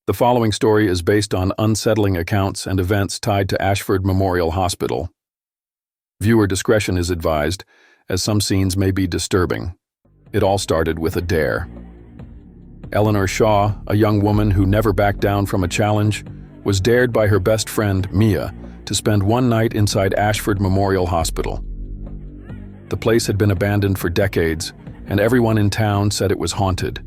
The following story is based on unsettling accounts and events tied to Ashford Memorial Hospital. Viewer discretion is advised, as some scenes may be disturbing. It all started with a dare. Eleanor Shaw, a young woman who never backed down from a challenge, was dared by her best friend, Mia, to spend one night inside Ashford Memorial Hospital. The place had been abandoned for decades, and everyone in town said it was haunted.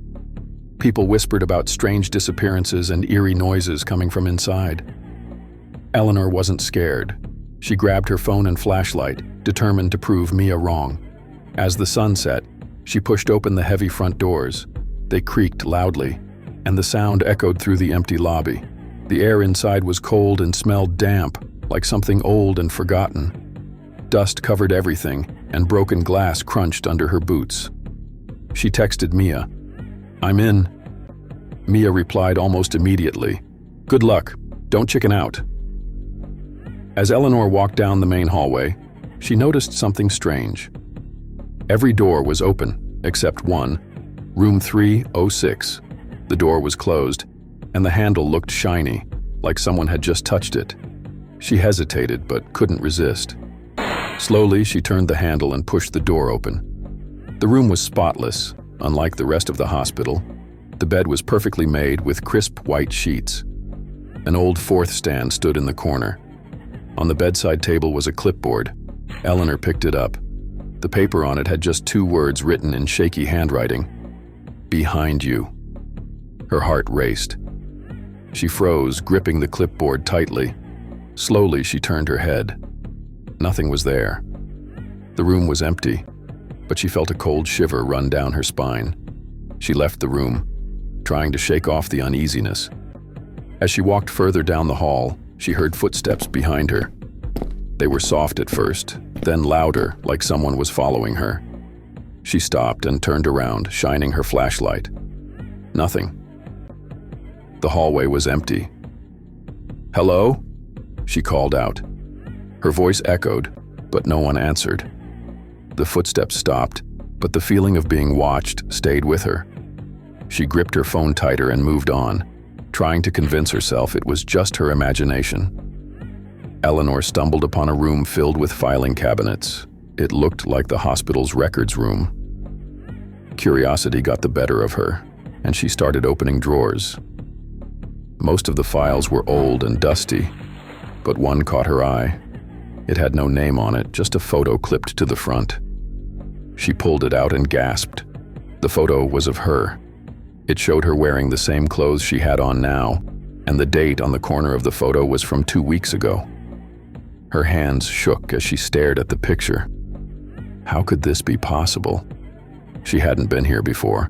People whispered about strange disappearances and eerie noises coming from inside. Eleanor wasn't scared. She grabbed her phone and flashlight, determined to prove Mia wrong. As the sun set, she pushed open the heavy front doors. They creaked loudly, and the sound echoed through the empty lobby. The air inside was cold and smelled damp, like something old and forgotten. Dust covered everything, and broken glass crunched under her boots. She texted Mia. "I'm in." Mia replied almost immediately, "Good luck, don't chicken out." As Eleanor walked down the main hallway, she noticed something strange. Every door was open, except one, room 306. The door was closed, and the handle looked shiny, like someone had just touched it. She hesitated, but couldn't resist. Slowly, she turned the handle and pushed the door open. The room was spotless, unlike the rest of the hospital. The bed was perfectly made with crisp white sheets. An old fourth stand stood in the corner. On the bedside table was a clipboard. Eleanor picked it up. The paper on it had just two words written in shaky handwriting: "Behind you." Her heart raced. She froze, gripping the clipboard tightly. Slowly, she turned her head. Nothing was there. The room was empty, but she felt a cold shiver run down her spine. She left the room, trying to shake off the uneasiness. As she walked further down the hall, she heard footsteps behind her. They were soft at first, then louder, like someone was following her. She stopped and turned around, shining her flashlight. Nothing. The hallway was empty. "Hello?" she called out. Her voice echoed, but no one answered. The footsteps stopped, but the feeling of being watched stayed with her. She gripped her phone tighter and moved on, trying to convince herself it was just her imagination. Eleanor stumbled upon a room filled with filing cabinets. It looked like the hospital's records room. Curiosity got the better of her, and she started opening drawers. Most of the files were old and dusty, but one caught her eye. It had no name on it, just a photo clipped to the front. She pulled it out and gasped. The photo was of her. It showed her wearing the same clothes she had on now, and the date on the corner of the photo was from 2 weeks ago. Her hands shook as she stared at the picture. How could this be possible? She hadn't been here before.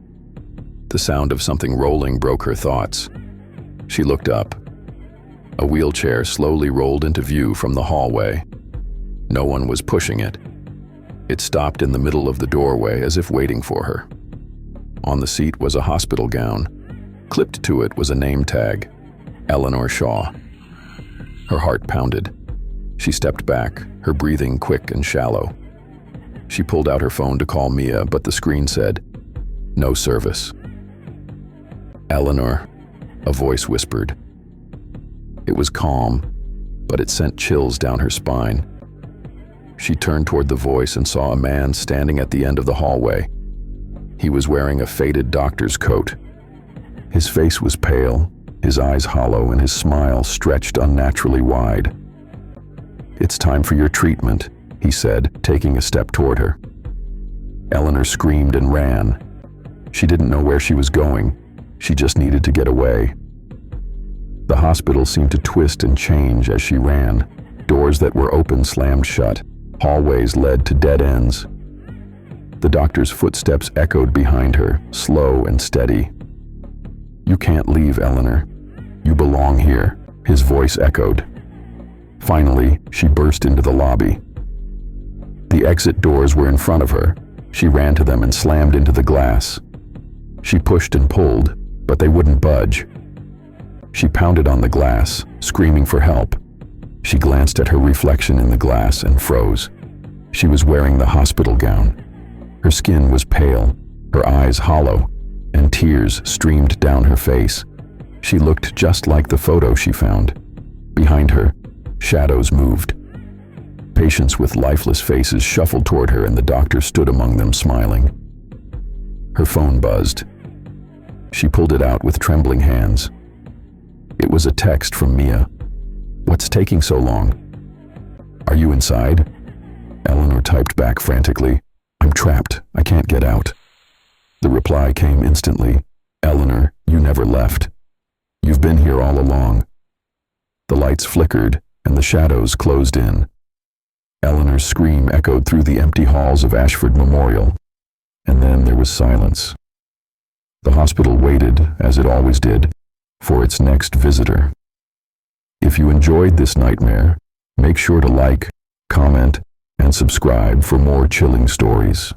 The sound of something rolling broke her thoughts. She looked up. A wheelchair slowly rolled into view from the hallway. No one was pushing it. It stopped in the middle of the doorway as if waiting for her. On the seat was a hospital gown. Clipped to it was a name tag, Eleanor Shaw. Her heart pounded. She stepped back, her breathing quick and shallow. She pulled out her phone to call Mia, but the screen said, "No service." "Eleanor," a voice whispered. It was calm, but it sent chills down her spine. She turned toward the voice and saw a man standing at the end of the hallway. He was wearing a faded doctor's coat. His face was pale, his eyes hollow, and his smile stretched unnaturally wide. "It's time for your treatment," he said, taking a step toward her. Eleanor screamed and ran. She didn't know where she was going. She just needed to get away. The hospital seemed to twist and change as she ran. Doors that were open slammed shut. Hallways led to dead ends. The doctor's footsteps echoed behind her, slow and steady. "You can't leave, Eleanor. You belong here," his voice echoed. Finally, she burst into the lobby. The exit doors were in front of her. She ran to them and slammed into the glass. She pushed and pulled, but they wouldn't budge. She pounded on the glass, screaming for help. She glanced at her reflection in the glass and froze. She was wearing the hospital gown. Her skin was pale, her eyes hollow, and tears streamed down her face. She looked just like the photo she found. Behind her, shadows moved. Patients with lifeless faces shuffled toward her, and the doctor stood among them smiling. Her phone buzzed. She pulled it out with trembling hands. It was a text from Mia. "What's taking so long?" "Are you inside?" Eleanor typed back frantically. "I'm trapped. I can't get out." The reply came instantly. "Eleanor, you never left. You've been here all along." The lights flickered, and the shadows closed in. Eleanor's scream echoed through the empty halls of Ashford Memorial, and then there was silence. The hospital waited, as it always did, for its next visitor. If you enjoyed this nightmare, make sure to like, comment, and subscribe for more chilling stories.